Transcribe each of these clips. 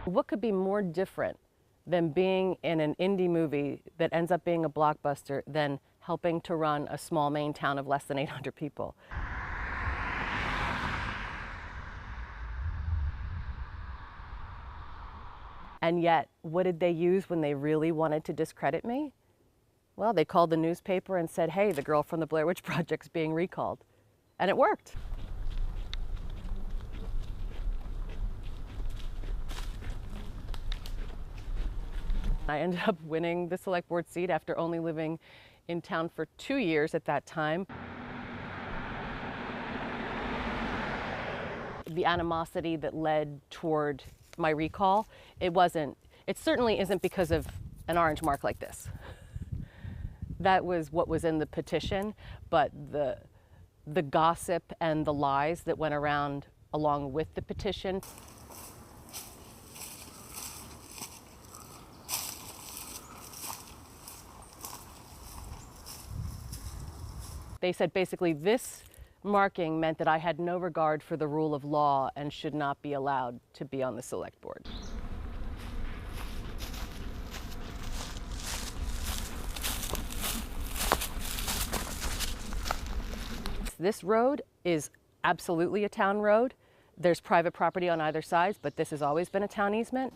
What could be more different than being in an indie movie that ends up being a blockbuster than helping to run a small Maine town of less than 800 people? And yet, what did they use when they really wanted to discredit me? Well, they called the newspaper and said, hey, the girl from the Blair Witch Project's being recalled. And it worked. I ended up winning the select board seat after only living in town for 2 years at that time. The animosity that led toward my recall, it certainly isn't because of an orange mark like this. That was what was in the petition, but the gossip and the lies that went around along with the petition. They said basically this marking meant that I had no regard for the rule of law and should not be allowed to be on the select board. This road is absolutely a town road. There's private property on either side, but this has always been a town easement.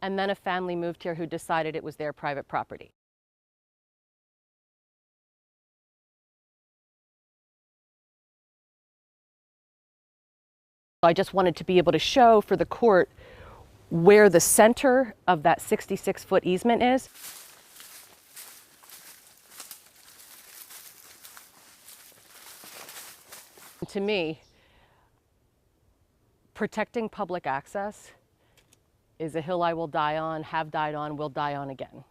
And then a family moved here who decided it was their private property. I just wanted to be able to show for the court where the center of that 66-foot easement is. To me, protecting public access is a hill I will die on, have died on, will die on again.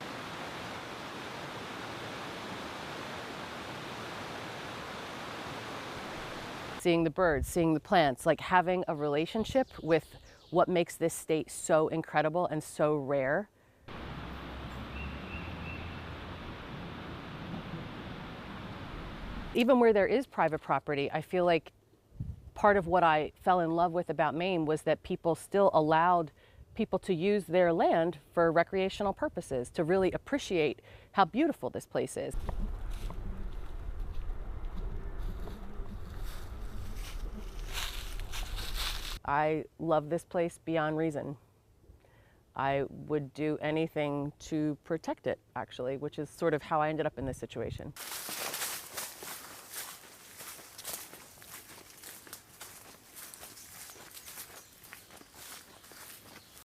Seeing the birds, seeing the plants, like having a relationship with what makes this state so incredible and so rare. Even where there is private property, I feel like part of what I fell in love with about Maine was that people still allowed people to use their land for recreational purposes, to really appreciate how beautiful this place is. I love this place beyond reason. I would do anything to protect it, actually, which is sort of how I ended up in this situation.